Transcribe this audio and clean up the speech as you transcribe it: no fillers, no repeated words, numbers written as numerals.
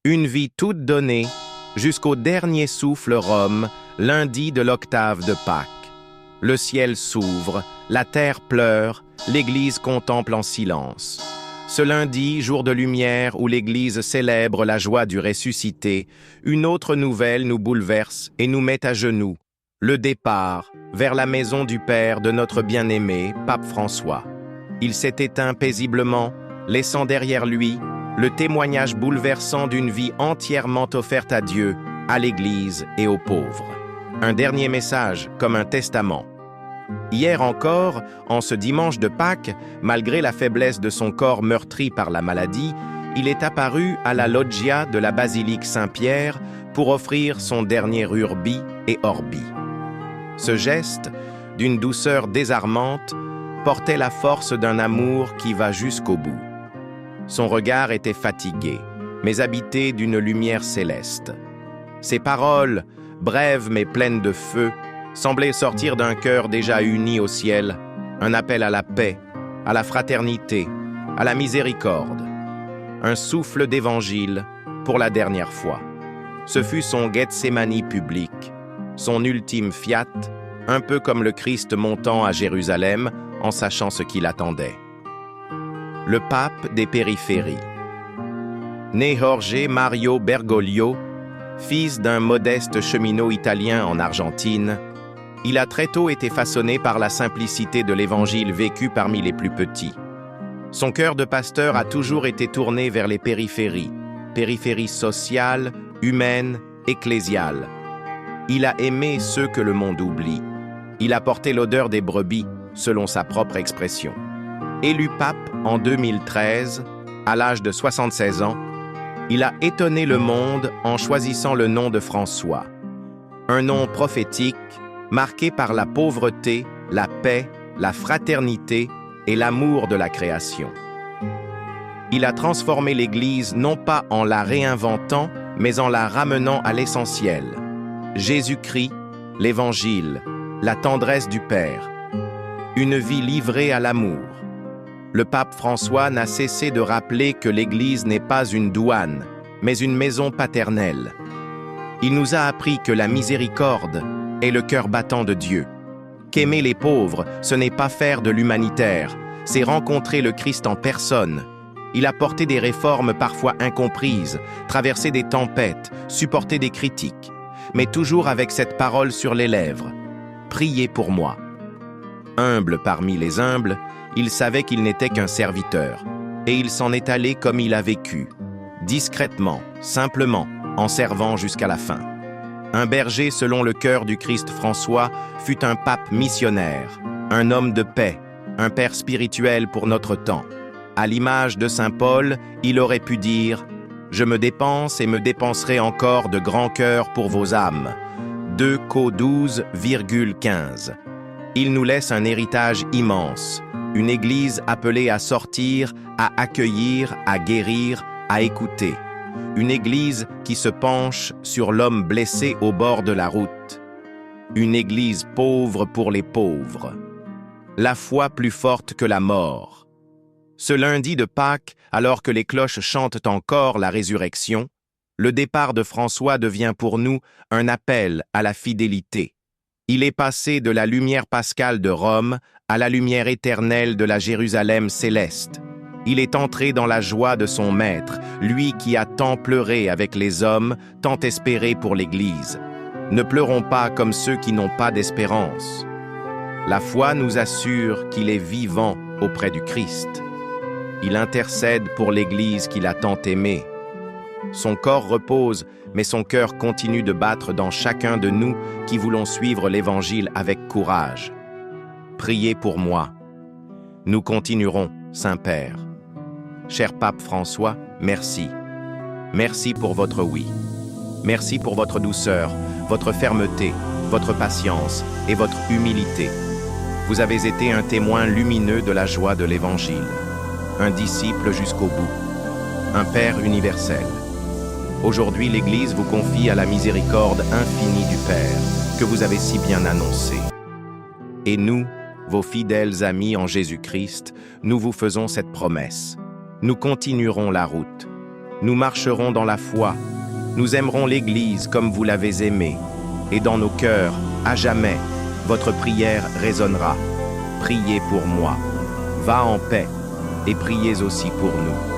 Une vie toute donnée, jusqu'au dernier souffle Rome, lundi de l'octave de Pâques. Le ciel s'ouvre, la terre pleure, l'Église contemple en silence. Ce lundi, jour de lumière où l'Église célèbre la joie du ressuscité, une autre nouvelle nous bouleverse et nous met à genoux. Le départ vers la maison du Père de notre bien-aimé, Pape François. Il s'est éteint paisiblement, laissant derrière lui le témoignage bouleversant d'une vie entièrement offerte à Dieu, à l'Église et aux pauvres. Un dernier message, comme un testament. Hier encore, en ce dimanche de Pâques, malgré la faiblesse de son corps meurtri par la maladie, il est apparu à la loggia de la basilique Saint-Pierre pour offrir son dernier urbi et orbi. Ce geste, d'une douceur désarmante, portait la force d'un amour qui va jusqu'au bout. Son regard était fatigué, mais habité d'une lumière céleste. Ses paroles, brèves mais pleines de feu, semblaient sortir d'un cœur déjà uni au ciel, un appel à la paix, à la fraternité, à la miséricorde. Un souffle d'évangile pour la dernière fois. Ce fut son Gethsémani public, son ultime fiat, un peu comme le Christ montant à Jérusalem en sachant ce qui l'attendait. Le pape des périphéries. Né Jorge Mario Bergoglio, fils d'un modeste cheminot italien en Argentine, il a très tôt été façonné par la simplicité de l'Évangile vécu parmi les plus petits. Son cœur de pasteur a toujours été tourné vers les périphéries sociales, humaines, ecclésiales. Il a aimé ceux que le monde oublie. Il a porté l'odeur des brebis, selon sa propre expression. Élu pape en 2013, à l'âge de 76 ans, il a étonné le monde en choisissant le nom de François. Un nom prophétique, marqué par la pauvreté, la paix, la fraternité et l'amour de la création. Il a transformé l'Église non pas en la réinventant, mais en la ramenant à l'essentiel. Jésus-Christ, l'Évangile, la tendresse du Père. Une vie livrée à l'amour. Le pape François n'a cessé de rappeler que l'Église n'est pas une douane, mais une maison paternelle. Il nous a appris que la miséricorde est le cœur battant de Dieu. Qu'aimer les pauvres, ce n'est pas faire de l'humanitaire, c'est rencontrer le Christ en personne. Il a porté des réformes parfois incomprises, traversé des tempêtes, supporté des critiques, mais toujours avec cette parole sur les lèvres. Priez pour moi. Humble parmi les humbles, il savait qu'il n'était qu'un serviteur, et il s'en est allé comme il a vécu, discrètement, simplement, en servant jusqu'à la fin. Un berger selon le cœur du Christ François fut un pape missionnaire, un homme de paix, un père spirituel pour notre temps. À l'image de saint Paul, il aurait pu dire « Je me dépense et me dépenserai encore de grand cœur pour vos âmes ». 2 Co 12,15. Il nous laisse un héritage immense, une Église appelée à sortir, à accueillir, à guérir, à écouter. Une Église qui se penche sur l'homme blessé au bord de la route. Une Église pauvre pour les pauvres. La foi plus forte que la mort. Ce lundi de Pâques, alors que les cloches chantent encore la résurrection, le départ de François devient pour nous un appel à la fidélité. Il est passé de la lumière pascale de Rome à la lumière éternelle de la Jérusalem céleste. Il est entré dans la joie de son Maître, lui qui a tant pleuré avec les hommes, tant espéré pour l'Église. Ne pleurons pas comme ceux qui n'ont pas d'espérance. La foi nous assure qu'il est vivant auprès du Christ. Il intercède pour l'Église qu'il a tant aimée. Son corps repose, mais son cœur continue de battre dans chacun de nous qui voulons suivre l'Évangile avec courage. Priez pour moi. Nous continuerons, Saint-Père. Cher Pape François, merci. Merci pour votre oui. Merci pour votre douceur, votre fermeté, votre patience et votre humilité. Vous avez été un témoin lumineux de la joie de l'Évangile, un disciple jusqu'au bout, un Père universel. Aujourd'hui, l'Église vous confie à la miséricorde infinie du Père, que vous avez si bien annoncée. Et nous, vos fidèles amis en Jésus-Christ, nous vous faisons cette promesse. Nous continuerons la route. Nous marcherons dans la foi. Nous aimerons l'Église comme vous l'avez aimée. Et dans nos cœurs, à jamais, votre prière résonnera. Priez pour moi. Va en paix et priez aussi pour nous.